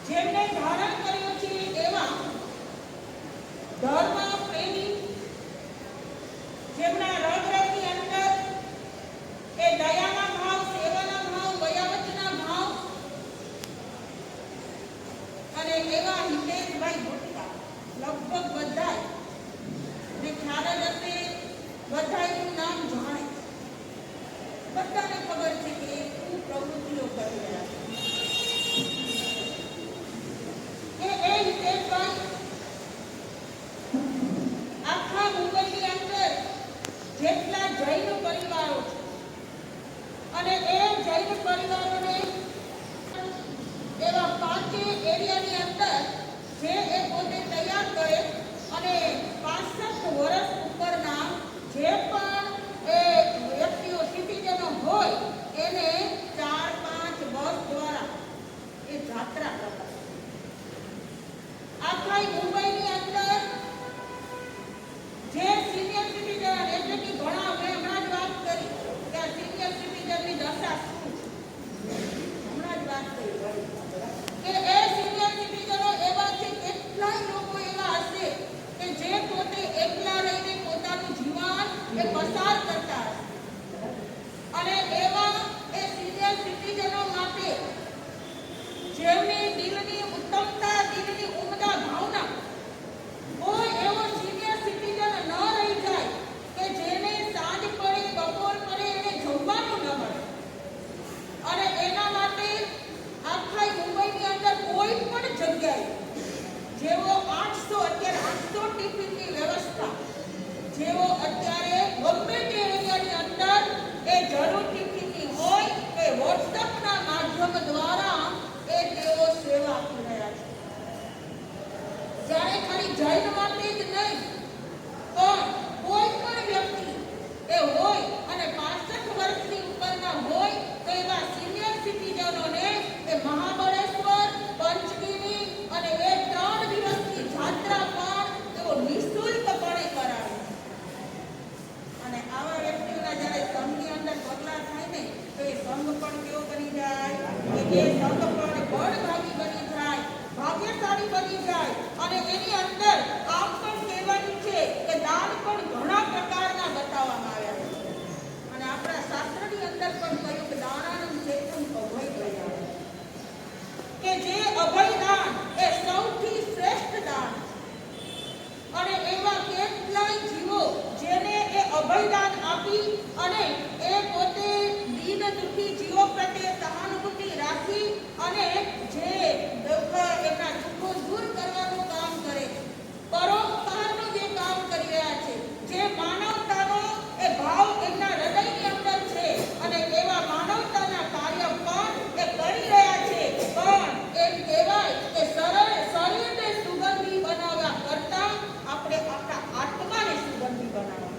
જેમને ધારણ કર્યો છે એવા ધર્મ પ્રેમી, જેમના રગરગની અંદર એ દયાના ભાવ, સેવાના ભાવ, વયાવચના ભાવ અને એવા હિતેશભાઈ ભટ્ટા લગભગ બધાય ને ખ્યાલ જ હશે, બધાયનું નામ જાણે, બધાને ખબર છે કે શું પ્રવૃત્તિઓ કરી રહ્યા છે. એ હિતેશભાઈ આખા મુંબઈની અંદર જેટલા જૈન પરિવારો છે અને એ જૈન પરિવારોને એવા 5 એરિયાની અંદર જે એ પોતે તૈયાર કરે અને 65 વર્ષ ઉપરના જે પણ એ વ્યક્તિઓ સિટીઝનો હોય એને 4-5 બસ દ્વારા એ જાત્રા કરતા. આખા મુંબઈની અંદર જે સિનિયર સિટીઝન એટલે કે ઘણા મેં હમણાં જ વાત કરી કે આ સિનિયર સિટીઝનની દશા શું છે, હમણાં જ વાત કરી કે એ સિનિયર સિટીઝનો એવા છે, કેટલાય લોકો એવા હશે કે જે પોતે એકલા રહીને પોતાનું જીવન એ પસાર કરતા હશે અને એવા એ સિનિયર સિટીઝનો માટે જેમની દિલની ઉત્તમતા, દિલની ઉમદા ભાવના, કોઈ એવો સિનિયર સિટીઝન ન રહી જાય કે જેને સાંજ પડે, બપોર પડે એને જમવાનું ન મળે અને એના માટે આખા મુંબઈની અંદર કોઈ પણ જગ્યાએ જેવો 800 ટિફિનની વ્યવસ્થા, જેવો અત્યારે ગમે તે એરિયાની અંદર એ જરૂર ટિફિનની હોય એ વોટ્સએપના માધ્યમ દ્વારા એ તેઓ સેવા આપી રહ્યા છે. જ્યારે ખાલી જૈન માટે જ નહીં પણ કોઈ પણ વ્યક્તિ એ હોય અને 65 વર્ષની ઉપરના હોય તો એવા સિનિયર સિટીઝનોને એ મહાબળેશ્વર, પંચગીરી અને એ 3 દિવસની જાત્રા પણ તેઓ નિઃશુલ્કપણે કરાવે અને આવા વ્યક્તિઓના જ્યારે સંઘની અંદર પગલા થાય ને તો એ સંઘ પણ કેવો બની જાય કે એ સંઘ પણ બળભાગી બની જાય, ભાગ્યશાળી બની જાય અને એની અંદર આમ પણ કહેવાનું છે કે દાન પણ ઘણા પ્રકારના બતાવવામાં આવ્યા છે અને આપણા શાસ્ત્રની અંદર પણ કહ્યું કે દાનાનંદ ચેતન અભય ગયા કે જે અભય દાન એ સૌથી શ્રેષ્ઠ દાન અને એવા કેટલાય જીવો જેને એ અભય દાન આપી અને એ પોતે દીન દુઃખી જીવો પ્રત્યે સહાનુભૂતિ રાખી અને જે એમના દુઃખો દૂર કરવાનું કામ કરે છે, પરોપકારનું જે કામ કરી રહ્યા છે, જે માનવતાનો એ ભાવ એમના હૃદયની અંદર છે અને એવા માનવતાના કાર્ય પણ એ કરી રહ્યા છે. પણ એમ કહેવાય કે શરીરને સુગંધી બનાવવા કરતા આપણે આપણા આત્માને સુગંધી બનાવવા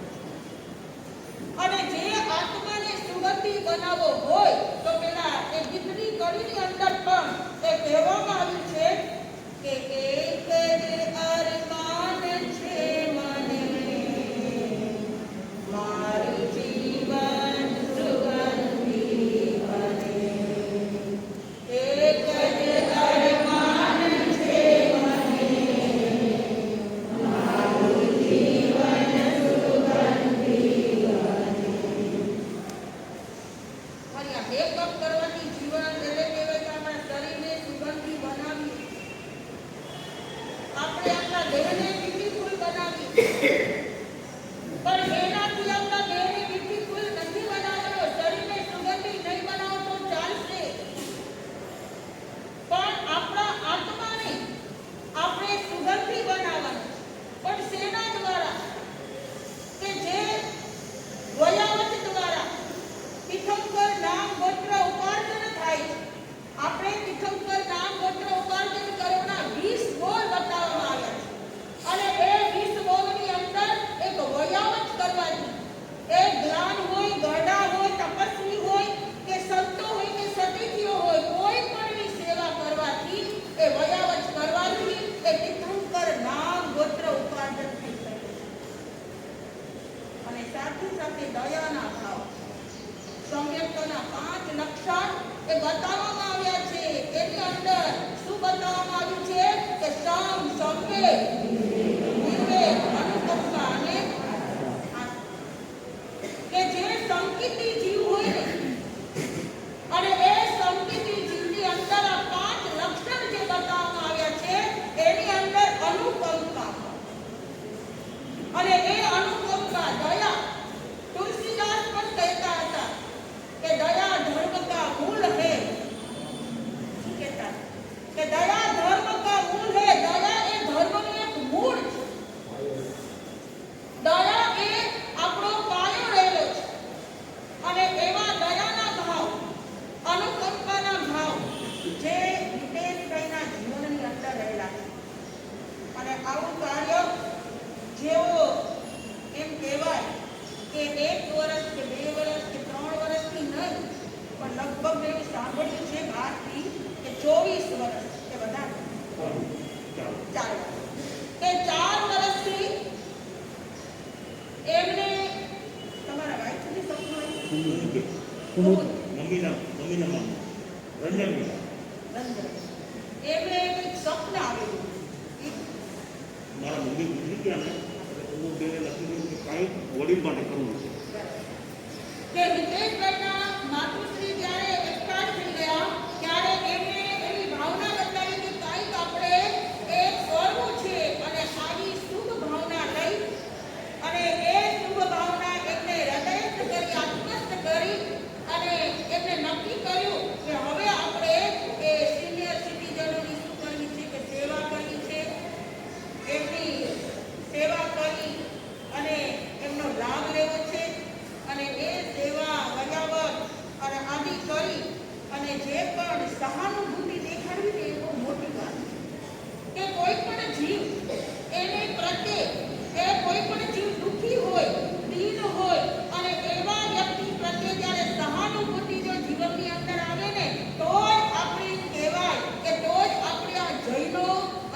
અને જે આત્માને સુગંધી બનાવવો હોય તો પેલા એ ગીતની કડીની અંદર પણ એ કહેવામાં આવ્યું છે કે એક જ અરમાન છે મને, મારું જીવન સુગંધી બને. એક જ અરમાન છે મને, મારું જીવન સુગંધી બને. મેકઅપ કરવાથી જીવન એટલે કહેવાય કે આપણા શરીરને સુગંધી બનાવી, આપણે આપણા દેહને બ્યુટીફુલ બનાવી, પણ એનાથી આપણા દેહને બ્યુટીફુલ નથી બનાવવાનો, શરીરને સુગંધી નહીં બનાવો તો ચાલશે, પણ આપણા આત્માને આપણે સુગંધી બનાવવાનું. પણ શેના દ્વારા? કે જે વયાવત દ્વારા તીર્થંકર નામ ગોત્ર ઉપાર્જન થાય છે. આપણે તીર્થંકર નામ ગોત્ર ઉપાર્જન કરવાના 20 બોલ બતાવવામાં આવ્યા છે અને એ 20 બોલની અંદર મમ્મીના મામા રંજન બેટા. રંજન. એમને એક સ્વપ્ન આવેલું. મારા મમ્મી ગુજરી ગયા ને એટલે હું બેને લખી દીધું કે કાંઈ વડીલ માટે કરવું છે. કે હિતેશભાઈના માતુશ્રી જ્યારે એક્સપાયર થઈ ગયા ત્યારે એમને એવી ભાવના બતાવી કે કાંઈક આપણે એ કરવું છે અને આવી શુભ ભાવના લઈ અને એ શુભ ભાવના એમને હૃદયસ્થ કરી આત્મસ્થ કરી અને એમને નક્કી કર્યું કે હવે આપણે એ સિનિયર સિટીઝનોની શું કરવી છે કે સેવા કરવી છે. એમની સેવા કરી અને એમનો લાભ લેવો છે અને એ સેવા વજાવટ અને આદિ કરી અને જે પણ સહાનુભૂતિ દેખાડવી ને એ બહુ મોટી વાત છે કે કોઈ પણ જીવ એને પ્રત્યે એ કોઈ પણ જીવ દુઃખી હોય દીન હોય અને એવા વ્યક્તિ પ્રત્યે જ્યારે સહાનુભૂતિ જો જીવનની અંદર આવે ને તો જ આપણે કહેવાય કે તો જ આપણે આ જૈનો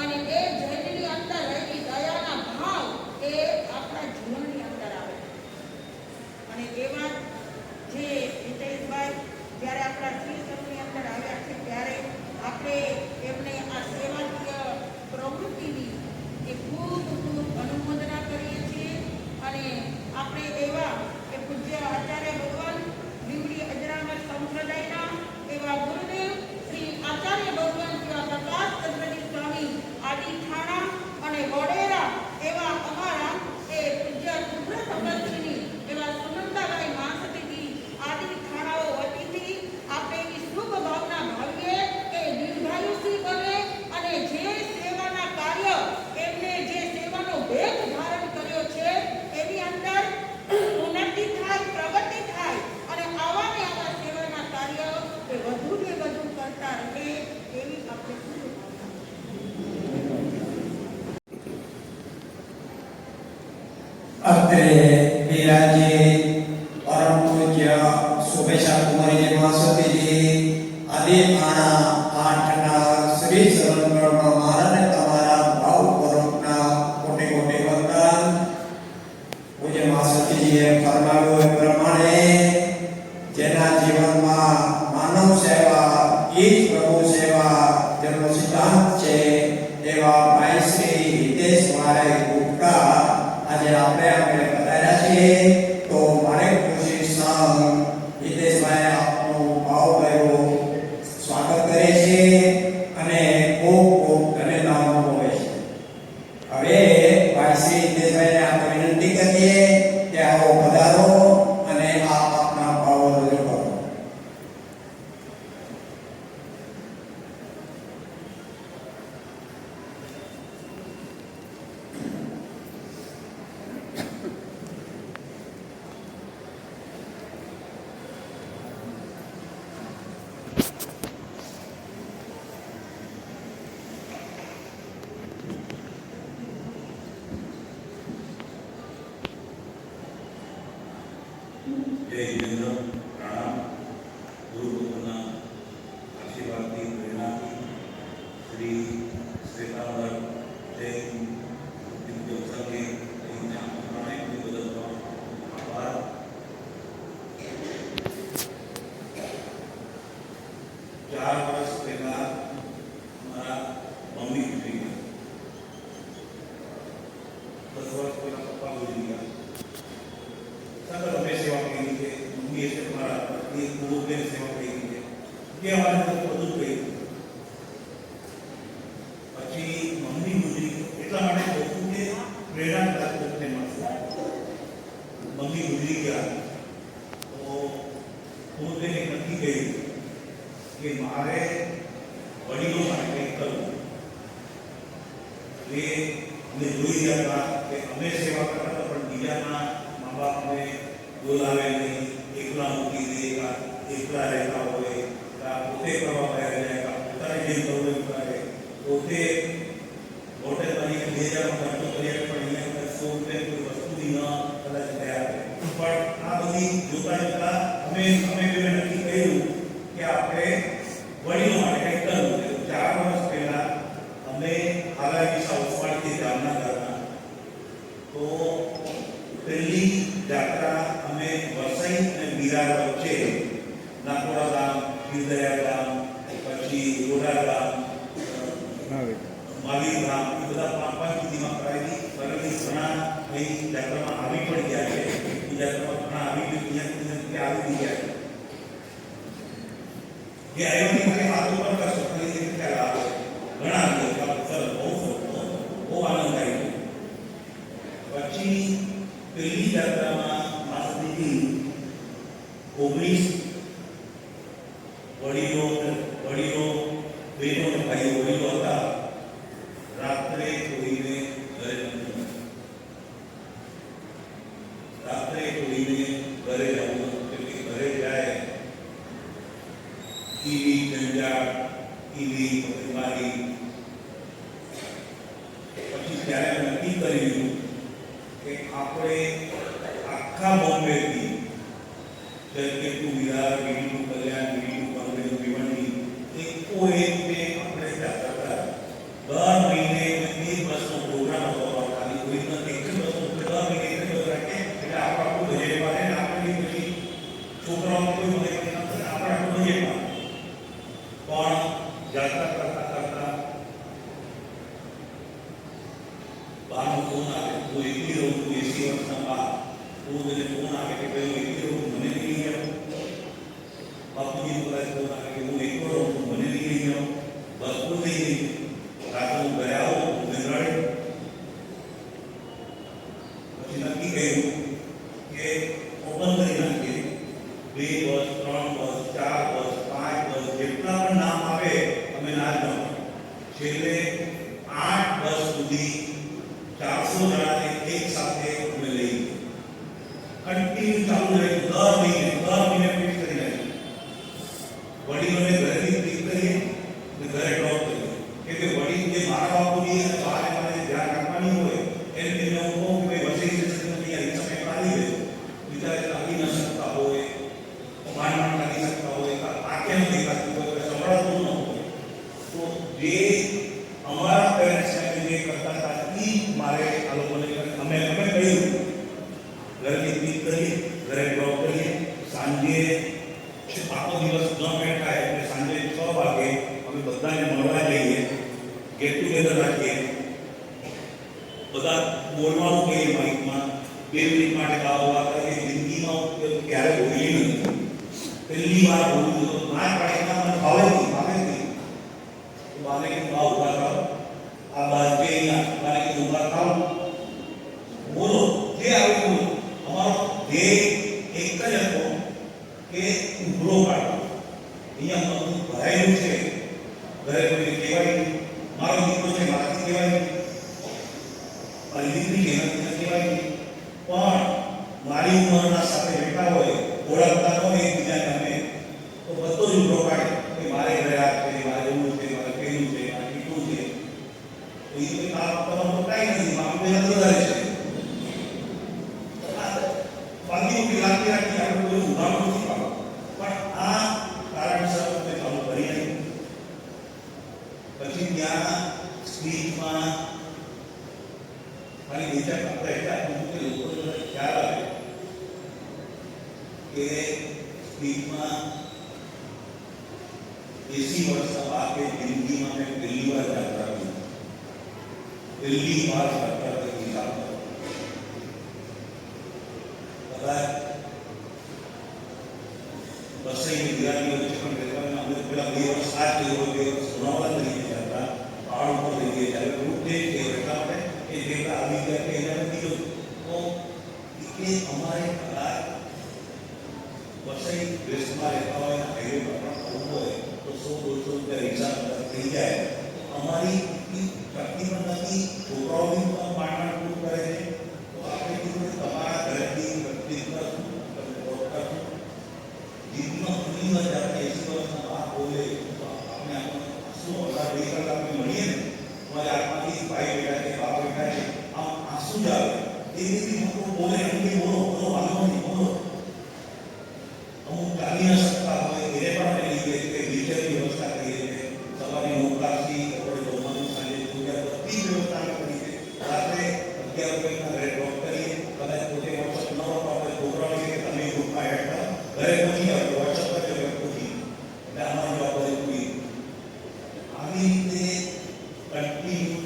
અને એ જૈનની અંદર રહેલી દયાના ભાવ એ આપણા જીવનની અંદર આવે અને એવા જે હિતેશભાઈ જ્યારે આપણા શ્રીસંઘની અંદર આવ્યા છે ત્યારે આપણે એમને આ સેવાકીય પ્રવૃત્તિની એ ખૂબ ખૂબ અનુમોદના કરીએ છીએ અને આપણે એવા એ પૂજ્ય આચાર્ય ભગવાન લીમડી અજરામર સંપ્રદાયના એવા ગુરુદેવ શ્રી આચાર્ય ભગવાન જેવા પ્રકાશચંદ્રજી સ્વામી આદિ ઠાણા અને વડેરા એવા અમારા એ પૂજ્ય સુબ્રત અગસ્ત્યની એવા સુનંદાબાઈ માસતીજી આદિ ઠાણાઓ વતીથી આપણે એવી શુભ ભાવના ભાવીએ કે દીર્ઘાયુષી બને અને જે સેવાના કાર્ય એમને જે સેવાનો ભેદ ધારણ કર્યો છે એની અંદર ઉન્નતિ થાય પ્રગતિ થાય અને આવા ને આવા સેવાના કાર્ય એ વધુ ને વધુ કરતા રહે એવી આપણે શુભ ભાવના. અત્રે વિરાજે પરમ પૂજ્ય શુભેચ્છા કુમારી માસતીજી આદિ આણા આઠના શ્રી શરણગઢ મહારાજને તમારા ભાવપૂર્વકના કોટી કોટી વંદન. પૂજ્ય માસતીજીએ ફરમાવ્યું એ પ્રમાણે જેના જીવનમાં માનવ સેવા એ જ પ્રભુ સેવા જેનો સિદ્ધાંત છે એવા ભાઈ શ્રી હિતેશભાઈ ગુપ્તા આજે આપણે બતાવ્યા છીએ તો મારે ખુશી સંગ હિતેશભાઈ આપનું ભાવભર્યું સ્વાગત કરે છે અને ખૂબ ખૂબ ધન્યવાદ હોય છે. હવે ભાઈ શ્રી હિતેશભાઈને આપણે વિનંતી કરીએ કે આવો પધારો અને આપ આપના ભાવ રજૂ કરો. જય હિન્દ, પ્રણામ. ગુરુના આશીર્વાદથી પ્રેરણાથી શ્રી શ્વેતાંબર જૈન ઉદ્યોગ સંઘે અહીંના પ્રણયથી બદલવા આભાર. ચાર વર્ષ પહેલા મારા મમ્મી ગુજરી ગયા. 10 વર્ષ પહેલા પપ્પા ગુજરી ગયા. સગળ અમે સેવા કરી છે. મમ્મી એટલે મારા પત્ની પૂર્વની સેવા કરી છે. કે અમારે તો બધું કહ્યું. પછી મમ્મી ગુજરી એટલા માટે કહું કે પ્રેરણા પ્રાપ્તને મળશે. મમ્મી ગુજરી ગયા તો પૂર્વને નક્કી કર્યું કે મારે વડીલો માટે કંઈક કરવું. એ અમે જોઈ રહ્યા હતા કે અમે સેવા કરતા હતા પણ બીજાના મા બાપને બોલાવે નહીં, એકલા મૂકી દે, એકલા રહેતા હોય, પોતે કરવા ગયા જાય, પોતાને જેમ કરવું એમ કરે, પોતે હોટેલ બની 2000 ખર્ચો કર્યા પણ અહીંયા 100 રૂપિયા કોઈ વસ્તુની ન કદાચ તૈયાર પણ આ બધી જોતા જોતા અમે નક્કી કર્યું કે આપણે વડીલો માટે કંઈક કરવું. 4 વર્ષ પહેલા અમે હાલાકી સાઉથવાડથી જામનગરના તો પહેલી જાત્રા અમે વસઈ અને વિરાર વચ્ચે શાલિગ્રામ એ બધા 5 સુધીમાં કરાવી પરંતુ ઘણા અહીં જાત્રામાં આવી પણ ગયા છે. એ જાત્રામાં ઘણા આવી ગયા આવી ગયા છે. ये आयोजन के हाथों पर का सफल ये क्या लाभ है घना लोग का सर वो आनंद आई પછી પહેલી યાત્રામાં માસદીથી 19 વડીલો બહેનો અને ભાઈઓ વડીલો હતા. રાત્રે કોઈને ઘરે નથી, રાત્રે કોઈને ઘરે જવું એટલે ઘરે જાય ઈવી જંજાટ ઈવી બીમારી. પછી ત્યારે નક્કી કર્યું કે આપણે આખા બોમ્બેથી જેમ કે ટુ વિહાર વીડીનું કલ્યાણ વીડીનું કોંગ્રેસ ભીવંડી એકો એક બે આપણે જાતા હતા. દર મહિને 20 બસનો પ્રોગ્રામ હતો. ખાલી કોઈ નથી એક બસનો દર મહિને એક બસ રાખે એટલે આપણું બજેટમાં રહે. આપણે પછી છોકરાઓને કોઈ મદદ નથી, આપણે આપણું બજેટમાં પણ જાત્રા કરતા કરતા બહારનો ફોન આવે. હું એકલી રહું છું 80 વર્ષના બા. હું મને ફોન આવે કે ભાઈ હું એકલી રહું મને નહીં લઈ જાઓ. બાપુજીનો કદાચ ફોન આવે કે હું એકલો રહું છું મને નહીં લઈ જાઓ. બસ ફૂલ થઈ ગઈ. રાત્રે હું ઘરે આવો રડે. પછી નક્કી કર્યું કે ઓપન કરી નાખીએ. 2 બસ 3 બસ 4 બસ 5 બસ જેટલા પણ નામ આવે અમે ના જ ગણો. છેલ્લે 8 બસ સુધી 400 જણાને એક સાથે અમે લઈ કન્ટિન્યુ ચાલુ રહ્યું. દર મહિને ફિક્સ કરી નાખ્યું. વડીલોને ઘરેથી પિક કરીએ અને ઘરે ડ્રોપ કરીએ. કે વડીલ જે મારા બાપુની અને બારે મારે ધ્યાન રાખવાની હોય એને હું કહું કે ભાઈ વસઈ જશે નહીં સમય કાઢી દેજો. બિચારે લાગી ન શકતા હોય, માંડ લાગી શકતા હોય, આંખે ન દેખાતી હોય, સંભળાતું ન હોય, તો જે અમારા પેરેન્ટ્સ જે કરતા હતા એ મારે આ લોકોને અમે કહ્યું ઘરેથી પિક કરીએ, ઘરે ડ્રોપ કરીએ. સાંજે આખો દિવસ ન બેઠા એટલે સાંજે 6 વાગે અમે બધાને મળવા જઈએ, ગેટ ટુગેધર રાખીએ. બધા બોલવાનું કહીએ માઇકમાં 2 મિનિટ માટે ગાવા કરીએ. જિંદગીમાં ક્યારે બોલી નથી. પહેલી વાર બોલું તો ના પાડે ના મને ભાવે નહીં. તો બાને કે બા ઉભા થાવ, આ બાર જે અહીંયા બાને કે ઉભા થાવ, બોલો જે આવે બોલો. અમારો ધ્યેય એક જ હતો કે ઉભરો કાઢો. અહીંયા બધું ભરાયેલું છે. ઘરે કોઈને કહેવાય નહીં. મારો દીકરો છે મારાથી કહેવાય નહીં, મારી દીકરી છે એનાથી કહેવાય નહીં. પણ મારી ઉંમરના સાથે બેઠા હોય, ઓળખતા ન હોય એકબીજાને અમે, તો બધો જ ઉભરો કાઢે કે મારે ઘરે આ છે, મારે એવું છે, મારે પેલું છે, મારે કેટલું છે. તો એ કોઈ કામ કરવાનું કાંઈ નથી. મારું પહેલાં વધારે છે. બાકી રાખી આપણે કોઈ ઉદાહરણ નથી પાડો. પણ આ કારણસર અમે ચાલુ કરી નાખ્યું. પછી ત્યાં સ્પીચમાં ખાલી બીજા આપણે એટલા કે લોકોને ખ્યાલ આવે કે સ્પીચમાં 80 વર્ષના બાપે જિંદગીમાં મેં પહેલી વાર યાત્રા કરી. પહેલી વાર યાત્રા કરી. કદાચ વસઈ ગુજરાતીઓ છે પણ કહેવાય અમે પેલા 2 વર્ષ આ જ 2 વર્ષ સુનાવડા તરીકે હતા. પહાડ ઉપર લઈ ગયા જ્યારે રૂટ છે એટલા માટે એ જેટલા આવી ગયા કે એને નથી તો એ અમારે કદાચ વસઈ વેસ્ટમાં રહેતા હોય હાઈવે પર પણ આવવું હોય તો 100-200 રૂપિયા રિક્ષા થઈ જાય. અમારી શક્તિ પણ નથી. છોકરાઓ બી માંડ પૂરું કરે છે. તો આપણે કીધું કે તમારા ઘરેથી જીવનમાં ઘણી વાર જ્યારે 80 વર્ષના બાપ બોલે તો આપણે શું 2 કલાક મળીએ ને તમારે આત્માથી ભાઈ બેઠા છે, બાપ બેઠા છે, આમ આંસુ જ આવે. એ રીતે લોકો બોલે એમ બોલો વાંધો નહીં બોલો. અમુક ચાલી ન શકતા હોય એને પણ અમે લઈએ કે વ્હીલચેરની વ્યવસ્થા કરીએ છીએ. સવારની 9 કલાકથી આપણે જમવાનું સાંજે બધી વ્યવસ્થા અમે કરી છે. રાત્રે 11 વાગ્યાના ઘરે ડ્રોપ કરીએ. કદાચ પોતે વોટ્સઅપ ન હોય તો આપણે છોકરાઓ છે કે તમે ગ્રુપમાં એડ કરો, ઘરે પહોંચી જાવ તો વોટ્સઅપ કરજો ઘરે પહોંચી. એટલે અમારી જવાબદારી પૂરી. આવી રીતે કન્ટિન્યુ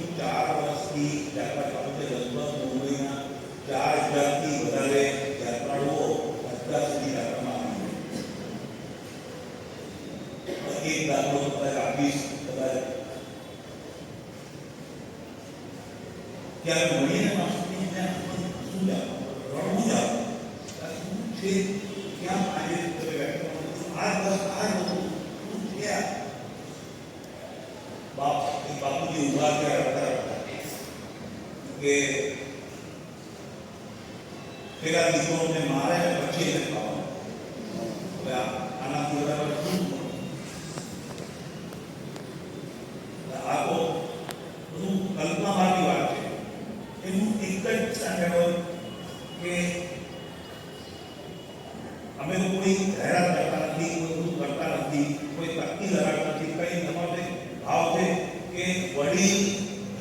ત્યારે મળીને માણસોની ત્યાં શું જાવ રડવું જાવ શું છે ક્યાં આજે તમે વ્યક્ત આ બસ આ લોકો શું થયા બાપુજી ઉભા થયા રડતા કે પેલા દીકરોને મારે પછી એને ખાવાનું હવે આનાથી વધારે શું આ તો બધું કલ્પના મારી વાત છે એનું એક જ સ્ટાન્ડર્ડ હોય કે અમે તો કોઈ હેરાન કરતા નથી કોઈ બધું કરતા નથી કોઈ તકતી લગાડતા નથી કઈ તમારે ભાવ છે કે વડીલ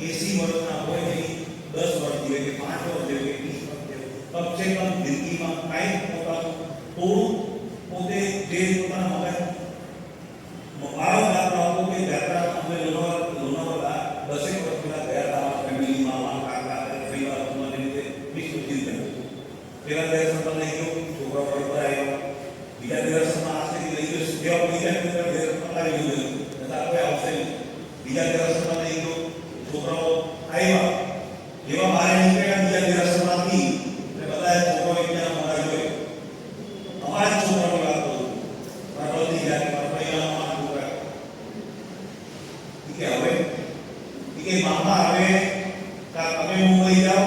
80 વર્ષના હોય નહીં 10 વર્ષ જીવે કે 5 વર્ષ જીવે કે 20 વર્ષ જીવે કમ સે કમ જિંદગીમાં કાંઈ પોતાનું થોડું પોતે જે પોતાના મગજ મારો દાખલો આપો કે યાત્રા અમે લોનાવાલા 10 વર્ષ પહેલા ગયા હતા ફેમિલીમાં મારા કાકા પરિવાર મને રીતે 20 વર્ષ થયું પેલા દર્શનમાં લઈ ગયો છોકરા બરોબર આવ્યો બીજા દર્શનમાં આશેથી લઈ ગયો જેવા બીજા દર્શનમાં લાવી ગયો છતાં કોઈ આવશે નહીં બીજા દર્શનમાં લઈ ગયો છોકરાઓ આવ્યા જેવા બહાર નીકળ્યા બીજા દર્શનમાંથી બધા છોકરાઓ ત્યાં મારા જોયો અમારા છોકરાઓની વાત કરું મારા બધી જાતે મારા પહેલામાં છોકરા કે હવે કે મામા હવે કા તમે મુંબઈ જાઓ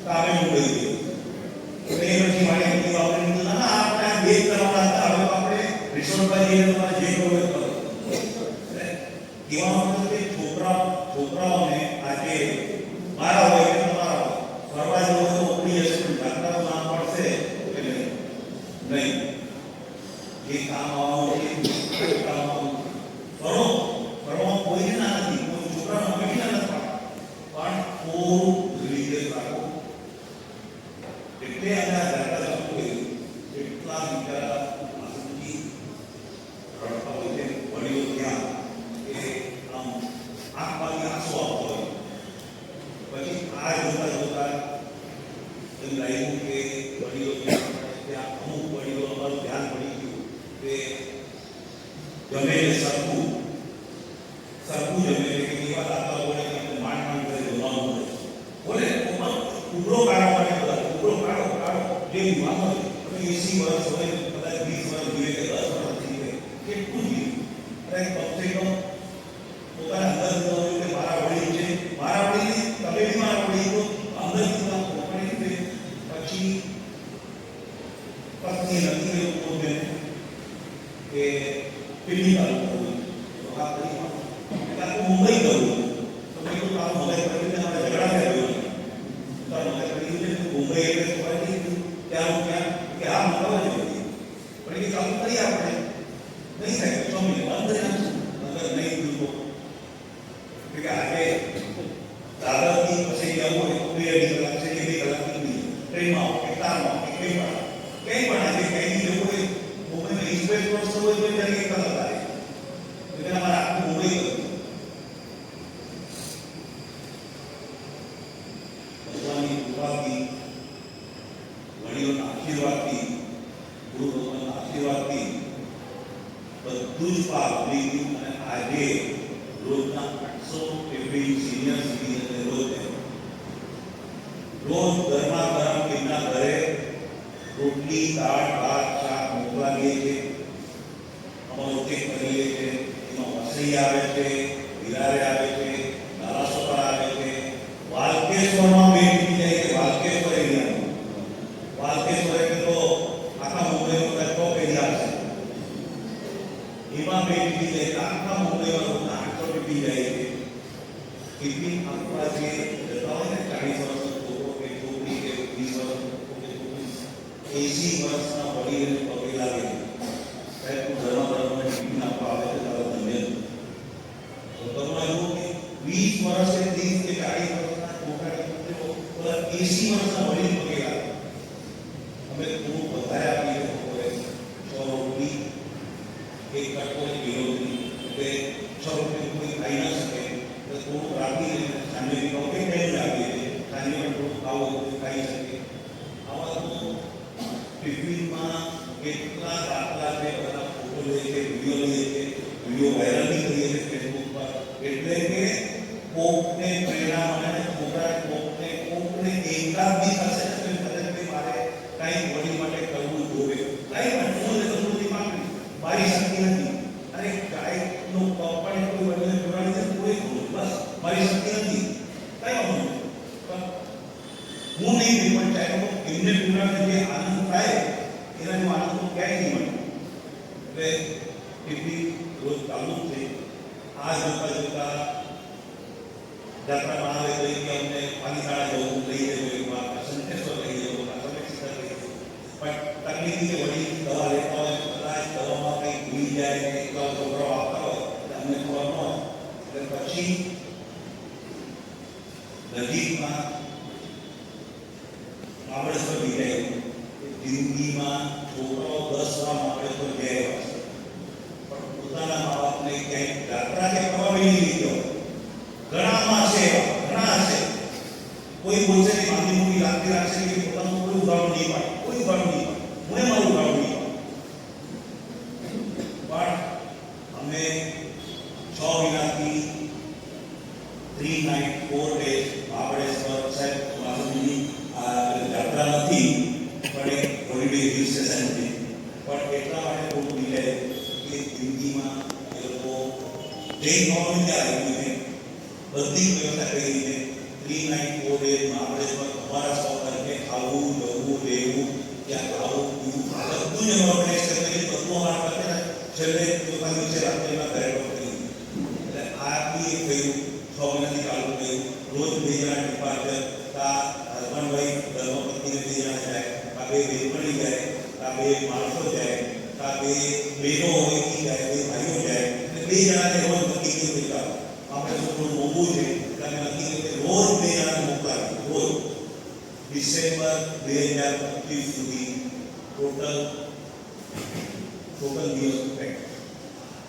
કા અમે મુંબઈ જઈએ એટલે એ પછી મારી બધી વાપરી ના ના આપણે બે કરવાના હતા હવે આપણે રિસોર્ટમાં જઈએ તમારે જે કરવું એ કરો એવા મતલબ કે છોકરાઓને આજે મારા હોય કે તમારા ફરવા જવું તો ઉપડી જશે પણ ડાક્ટરનું નામ પડશે કે નહીં એ કામ આવવાનું એ કામ આવવાનું ફરવામાં કોઈને ના નથી કોઈ છોકરાને હંમેશા નથી પણ થોડું રિલીઝ રાખો એટલે આના ડાક્ટર એટલા બિચારા માસુજી રડતા હોય છે વડીલો ત્યાં કે આમ આંખમાંથી આંસુ આવતો હોય પછી આ જોતા એમ લાગ્યું કે વડીલો ત્યાં અમુક વડીલો અમારું ધ્યાન પડી ગયું કે ગમે તે સરખું જમે કે એવા દાતા બોલે કે આપણે માંડ કરે જમવાનું બોલે ઉભરો કાઢવા માટે બધા ઉભરો કાઢો જે યુવાનો તમે 80 વર્ષ હોય કદાચ 20 વર્ષ જીવે કે 10 વર્ષ જીવે કેટલું જીવે અરે કમસે કમ પોતાના અંદર કે મારા વડીલ છે મારા વડીલ તમે બી મારા વડીલ તો અંદરથી પોતાની પછી પત્ની નથી એવું કહે કે પેલી વાત કરું તો આ કરી એટલે મુંબઈ કરું તો મેં કહ્યું તારું મગજ પડી અમારે ઝઘડા થયા તારું મગજ પડી ગયું મુંબઈ એટલે ત્યાં કે આ મતલબ જ નથી પણ એ ચાલુ કરી આપણે નહીં થાય 6 મહિને બંધ કરી નાખશું અગર નહીં થયું કે આજે દાદાથી પછી જવું હોય તો 2 કલાક છે કે 2 કલાક નીકળી ટ્રેનમાં કે કારમાં કે કંઈ પણ આજે કંઈ જવું હોય મુંબઈમાં ઇસ્પેસ વર્ષ હોય તો ત્યારે 1 કલાક આવે એટલે અમારે આખું મુંબઈ કર્યું ભગવાનની કૃપાથી વડીલોના આશીર્વાદથી ગુરુ ભગવાનના આશીર્વાદથી બધું જ પાર થઈ ગયું અને આજે રોજના 800 સિનિયર સિટીઝનને રોજ ગરમા ગરમ એમના ઘરે રોટલી દાળ ભાત શાક મોકલાવીએ છીએ અમારો ચેક કરીએ છીએ એમાં વસઈ આવે છે વિરારે આવે છે નારાસોપર આવે છે વાલકેશ્વરમાં બે મીટી જાય છે વાલકેશ્વર એરિયામાં વાલકેશ્વર એટલે તો આખા મુંબઈનો ટોપ એરિયા છે એમાં બે મીટી જાય છે આખા મુંબઈમાં રોજના 800 મીટી જાય છે કેટલી આપણા જે જતા હોય ને 40 વર્ષનો છોકરો કે છોકરી કે 20 વર્ષનો છોકરો કે છોકરી 80 વર્ષના વડીલને પગે લાગે સાહેબ તું ધર્મ મીટિંગ આપવા આવે છે તારા ધન્ય તો તમે એવું કે 20 વર્ષે 30 કે 40 વર્ષના છોકરા કે છોકરીઓ 80 વર્ષના વડીલ પગે લાગે અમે થોડું વધારે આપીએ બપોરે 6 રોટલી 1 કટોરી વિરોધી એટલે 6 રૂપિયા કોઈ ખાઈ ના શકે તો થોડું રાખી સાંજે કહો કે કંઈ આપીએ સાંજે પણ થોડું ખાવો ખાઈ શકે આવા તો ટિફિનમાં કેટલા દાખલા છે બધા ફોટો લે છે વિડીયો વાયરલ કરીએ છીએ ફેસબુક પર એટલે કે કોકને પ્રેરણા મળે છોકરા કોક મારી શક્તિ નથી, કઈ વાંધો નહીં. પણ હું નહીં બી પણ ચાહે તો એમને પૂરાને જે આનંદ થાય એના જેવો આનંદ તો ક્યાંય નહીં મળે. એટલે કેટલી રોજ ચાલુ જ છે. આ જોતા જોતા જાત્રામાં આવે તો કે અમને પાલીતાણા જવું લઈ જવું એક વાર, સંકેશ્વર લઈ જવું, સમેક્ષિતા લઈ જવું. પણ તકલીફી કે વળી દવા લેતા હોય કદાચ દવામાં કંઈ ભૂલી જાય કે એકલા છોકરાઓ આવતા હોય એટલે અમને ખબર ન હોય. એટલે પછી નજીકમાં મહાબળેશ્વર વિચાર્યું કે જિંદગીમાં છોકરાઓ 10 વાર મહાબળેશ્વર ગયા હશે પણ પોતાના મા બાપને ક્યાંય યાત્રા કે ફરવા બી નહીં લીધો. ઘણામાં છે, ઘણા હશે. કોઈ બોલશે કે માંદી મૂકી લાગતી રાખશે કે પોતાનું કોઈ ઉદાહરણ નહીં પાડે, કોઈ ઉદાહરણ નહીં પાડે, મને મારું ઉદાહરણ નહીં પાડે. પણ અમે 6 મહિનાથી 3 નાઇટ 4 ડેઝ મહાબળેશ્વર સાહેબ માસુની યાત્રા નથી પણ એક હોલિડે હિલ સ્ટેશન છે. પણ એટલા માટે ખોટું નીકળે કે જિંદગીમાં એ લોકો જઈ નોર્મલ ત્યાં આવી બધી વ્યવસ્થા કરી છે. 3 નાઇટ 4 ડેઝ મહાબળેશ્વર અમારા સૌ તરીકે ખાવું, જવું, રહેવું, ત્યાં ખાવું પીવું બધું જ ઓર્ગનાઇઝ કરી બધું અમારા પાસે છેલ્લે પોતાની વિશે રાત્રિમાં કરેલો કરી. એટલે આ બી એક થયું 6 મહિનાથી ચાલુ થયું. રોજ 2 જણા ડિપાર્ચર, કા હસબન્ડ વાઈફ ધર્મપત્નીને 2 જણા જાય, કા 2 બેનપણી જાય, કા 2 માણસો જાય, કા 2 બહેનો હોય એ જાય, 2 ભાઈઓ જાય. એટલે 2 જણાને રોજ નક્કી કર્યું કે ચાલો આપણે થોડું મોંઘું છે એટલે અમે નક્કી કર્યું કે રોજ 2 જણાને મોકલાવીએ. રોજ ડિસેમ્બર 2025 સુધી ટોટલ દિવસ પેક.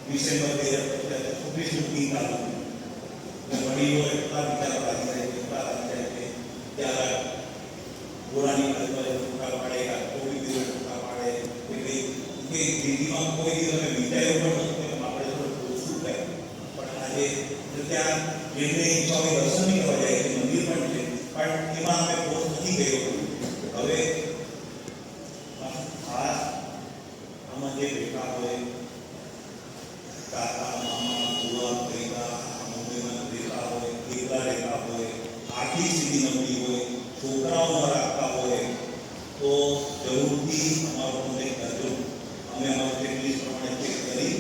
ડિસેમ્બર 2025 સુધી ચાલુ. વડીલો એટલા વિચારો આવી જાય છે, એટલા આવી જાય છે ત્યારે ગોળાની કલ્પના ટૂંકા પાડે, કોવિડ દિવસ ટૂંકા પાડે, કે જિંદગીમાં કોઈ દિવસ અમે વિચાર્યું પણ નતું કે આપણે થોડું શું થાય. પણ આજે ત્યાં જેમને ઈચ્છા હોય દર્શન બી કરવા જાય છે, મંદિર પણ છે, પણ એમાં અમે ફોર્સ નથી કર્યો. હવે આ આમાં જે બેઠા હોય કાકા મામા બુવા કઈકા મુંબઈમાં રહેતા હોય, એકલા રહેતા હોય, આર્થિક સ્થિતિ નબળી હોય, છોકરાઓ ન રાખતા હોય તો જરૂરથી અમારો કોન્ટેક્ટ કરજો. અમે અમારું ચેકલિસ્ટ પ્રમાણે ચેક કરી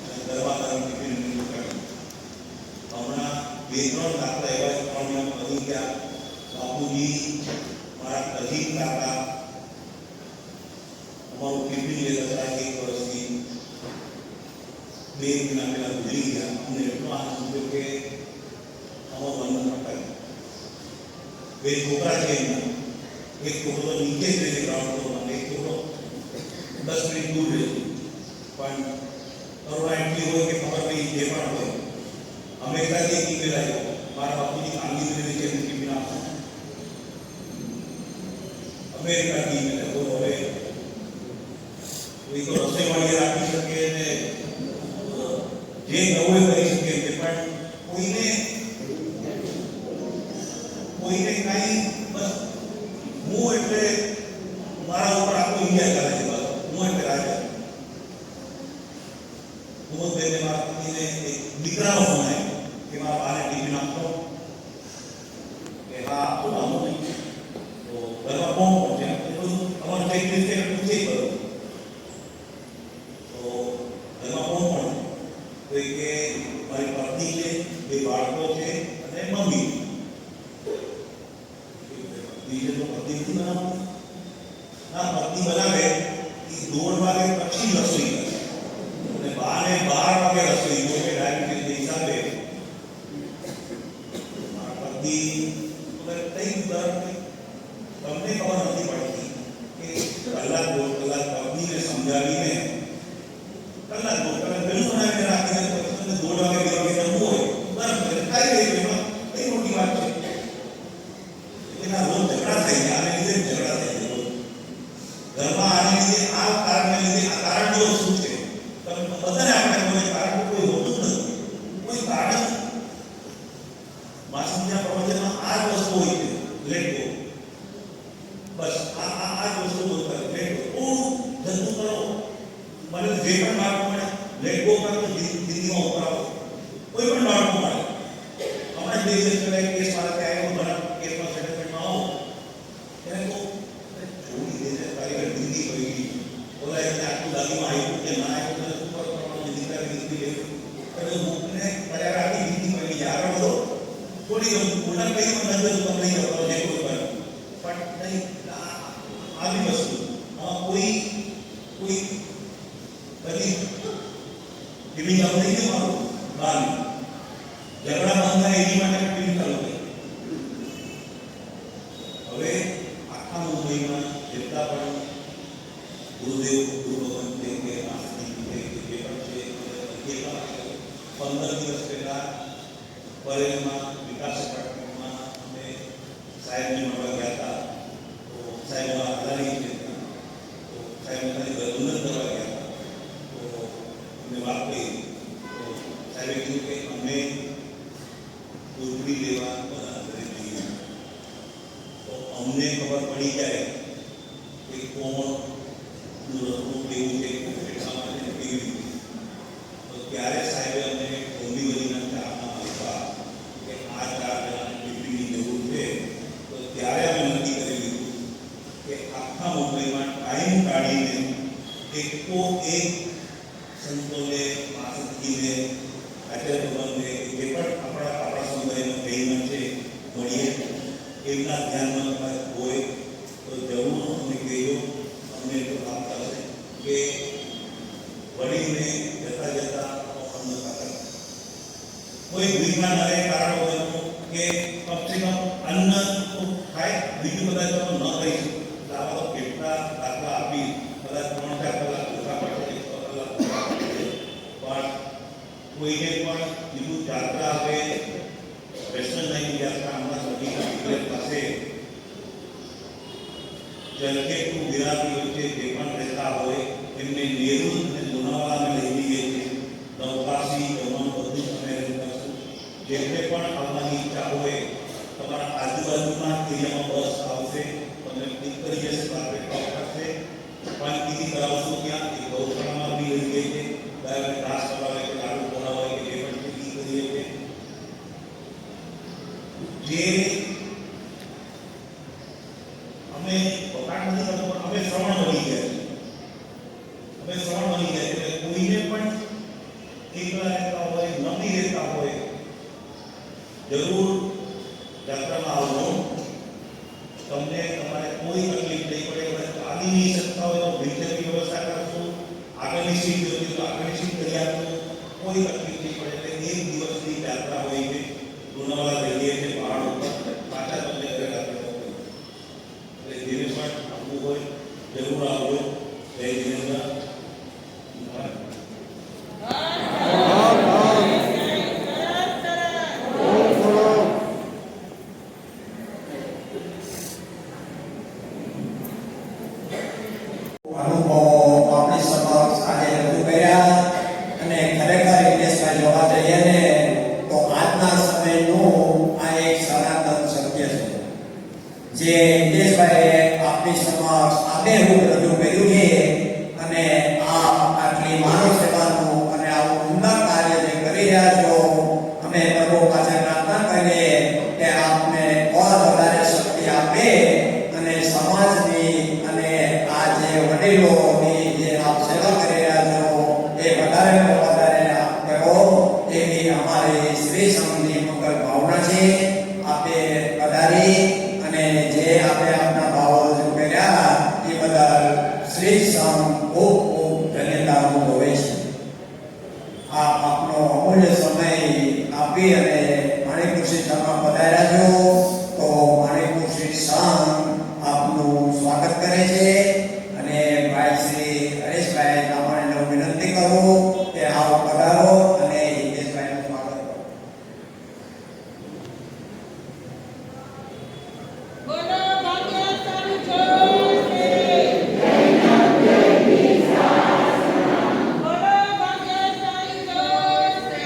અને દરવા ટિફિન મેનુ કર્યું. હમણાં 2-3 દાખલા એવા 3 મહિના બની ગયા. બાપુજી મારા કઝિન કાકા અમારું ટિફિન લેતા હતા 1 વર્ષથી 2 મહિના પહેલા ગુજરી ગયા. અમને એટલો આનંદ થયો કે અમારું વંદન કર્યું. 2 છોકરા છે એમના, એક છોકરો નીચે જ રહે ગ્રાઉન્ડ ફ્લોરમાં, એક છોકરો 10 મિનિટ દૂર રહે. પણ કરુણા એટલી હોય કે ખબર નહીં જે પણ હોય. અમેરિકાથી એક ઈમેલ આવ્યો મારા બાપુજી કામગીરીને નીચે ટિફિન આપશે. અમેરિકાથી ઈમેલ આવ્યો. હવે કોઈ તો રસોઈવાળી રાખી શકે ને જે નવું કરી શકે છે પણ કોઈને કાંઈ બસ હું એટલે મારા ઉપર આખું ઇન્ડિયા ચાલે છે. બસ હું એટલે રાજા. હું બેને મારા પત્નીને એક દીકરાનો ફોન આવ્યો કે મારા બાને ટિફિન આપતો કે હા આપતો વાંધો નહીં. તો ઘરમાં કોણ કોણ છે બધું અમારું ચેક લિસ્ટ એટલું ચેક કરું. તો ઘરમાં કોણ કોણ છે તો કે મારી પત્ની છે, 2 બાળકો છે અને મમ્મી. પત્ની નથી બનાવતી. ના, પત્ની બનાવે એ 1:30 વાગે પછી રસોઈ કરે અને બાને 12 વાગે રસોઈ જો કે ડાયાબિટીસ હિસાબે મારા પત્ની કઈ તમને ખબર નથી પડતી કે કલાક 2 કલાક પત્નીને સમજાવીને કલાક 2 કલાક પેલું બનાવીને રાખીને પછી તમને 1:30 વાગે 2 વાગે જમવું હોય બરાબર ખાઈ લઈ એમાં કઈ મોટી વાત છે. એના રોજ ઝઘડા થઈ ગયા, આને લીધે ઝઘડા થઈ ગયા ઘરમાં. આને લીધે આ કારણને લીધે આ કારણ જો શું છે બધાને આપણે કોઈ કારણ કોઈ હોતું નથી. કોઈ કારણ માસુમના પ્રવચનમાં આ જ વસ્તુ હોય છે, લેટ ગો. બસ આ જ વસ્તુ હોય છે, લેટ ગો. થોડું જતું કરો. મને જે પણ માર્ગ મળે લેટ ગો કરો તો જિંદગીમાં ઉભરાવો. કોઈ પણ માર્ગ મળે હમણાં 2 દિવસ પહેલા કેસ મારા ત્યાં આવ્યો, મારા કેસમાં સેટલમેન્ટમાં આવો એને તો છોડી દે છે, તારી જિંદગી પડી ગઈ, ઓલા એને આટલું દાદીમાં આવ્યું કે ના આવ્યું તો શું પર પ્રમાણમાં જિંદગી લેવું, અને મૂકને પડ્યા આખી જિંદગી પડી જાય, આગળ વધો છોડી દઉં, ઉલટા કઈ પણ નજર ઉપર નહીં કરતો જે કોઈ પણ નહીં. આવી વસ્તુ કોઈ કદી ફિલિંગ આવું નહીં ને મારું બહાર ઝઘડા બંધ થાય એની માટે ફિલિંગ ચાલુ થઈ. હવે આખા મુંબઈમાં જેટલા પણ ગુરુદેવ ગુરુ ભગવાન છે કે આસ્તિક છે કે જે પણ છે એ 15 દિવસ પહેલા પરેલમાં વિકાસ એપાર્ટમેન્ટમાં અમે સાહેબને મળવા ગયા હતા. તો સાહેબ અદાણી છે, તો સાહેબ વંદન કરવા ગયા હતા. તો અમને વાત કરી, તો સાહેબે કીધું કે અમે ઉજળી લેવા બધા ઘરે જઈએ, તો અમને ખબર પડી જાય કે કોણ રસ્તું કેવું છે, એટલા માટે કેવી રીતે. તો ત્યારે સાહેબે અમને ડોંબીવલીના ચારના આપ્યા કે આ 4 જણાને ડિગ્રીની જરૂર છે. તો ત્યારે અમે નક્કી કરી લીધું કે આખા મુંબઈમાં ટાઈમ કાઢીને એકો એક સંતોને માસદજીને આચાર્ય ભગવાનને જે પણ આપણા સમુદાયનો કહીમાં છે મળીએ, એમના ધ્યાનમાં તમારે હોય તો જરૂર અમને કહેજો. અમને તો આપતા હશે કે વડીલને જતા જતા અન્ન ખાતર કોઈ ભીખના ન રહે, કારણ વગરનું કે કમસે કમ અન્ન તો ખાય, બીજું કદાચ ન રહી શકે. આવા તો કેટલા દાખલા આપી કદાચ 3-4 કલાક ઓછા પડશે, 6 કલાક ઓછા પડશે, પણ કોઈને પણ બીજું યાત્રા આવે વેસ્ટર્ન લાઈન યાત્રા હમણાં સભી પાસે જલકે ટુ વિરાતી વચ્ચે જે પણ રહેતા હોય એમને નેરુલ અને લોનાવાલાને લઈ જઈએ છીએ. નવકાશી જવાનું બધું જ અમે અરેન્જ કરશું. જેમને પણ આવવાની ઈચ્છા હોય તમારા આજુબાજુના એરિયામાં બસ આવશે, તમને પિક કરી જશે, પ્રાઇવેટ પાસ કરશે, પણ કીધી કરાવશું ત્યાં એ ગૌશાળામાં બી લઈ જઈએ છીએ. ગાયોને ઘાસ ખવડાવે કે લાડુ ખવડાવે કે જે પણ ખેતી કરીએ છીએ. જે અમે વખાણ નથી કરતો, પણ અમે શ્રવણ બની ગયા છીએ. અમે શ્રવણ બની ગયા એટલે કોઈને પણ એકલા રહેતા હોય, નથી રહેતા હોય, જરૂર યાત્રામાં આવજો. તમને તમારે કોઈ તકલીફ નહીં પડે. હવે ચાલી નહીં શકતા હોય તો વ્હીલચેરની વ્યવસ્થા કરશું, આગળની સીટ જોઈતી તો આગળની સીટ કરી આપશું, કોઈ તકલીફ નહીં પડે. એટલે 1 દિવસની યાત્રા હોય છે, લોનાવાલા જઈએ છીએ પહાડ ઉપર, પાછા તમને ઘરે રાખી દો. એટલે જેને પણ આવવું હોય જરૂર આવજો. જય જીનેન્દ્ર. અનુભવો આપણી સમક્ષ આજે રજૂ કર્યા, અને ખરેખર ઇતિહાસમાં જોવા જઈએ ને તો આજના સમયનું આ એક સનાતન સત્ય છે જે ઇતિહાસભાઈએ આપણી સમક્ષ આબેહૂબ રજૂ કર્યું છે. અને આટલી માનવ સેવાનું અને આવું ઉન્નત કાર્ય જે કરી રહ્યા છો, અમે પ્રભુ પાસે પ્રાર્થના કરીએ કે આપને ઓર વધારે શક્તિ આપે અને સમાજની અને આ જે વડીલોની જે આપ સેવા કરી રહ્યા છો એ વધારે કરો એવી અમારી શ્રી સંઘની મંગળ ભાવના છે. આપે પધારી અને જે આપણે આપના ભાવો રજૂ કર્યા એ બદલ શ્રી સંઘ ખૂબ ખૂબ ધન્યતા અનુભવે છે. આપનો અમૂલ્ય સમય આપી અને માણેકપુર સંઘમાં પધાર્યા છો, તો માણેકપુર સંઘ આપનું સ્વાગત કરે છે. અને ભાઈ શ્રી હરેશભાઈ તામાણીને વિનંતી કરું કે આવો પધારો અને હિતેશભાઈનું સ્વાગત કરો. બોલો ભાગ્યશાળી જોશે. બોલો ભાગ્યશાળી જોશે.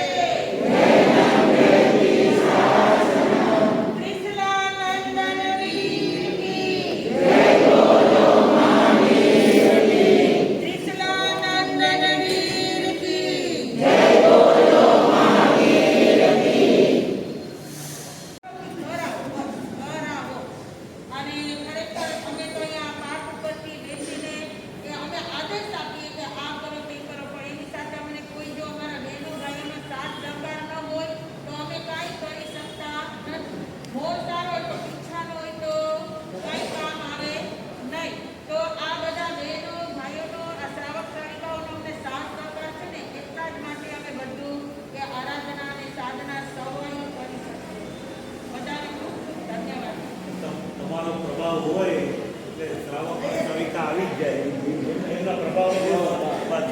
પ્રભાવ હોય એટલે શ્રાવકમાં કવિતા આવી જ જાય એમના પ્રભાવ બસ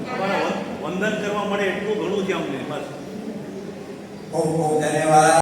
તમારા વંદન કરવા મળે એટલું ઘણું છે અમને બસ ખૂબ ખૂબ ધન્યવાદ.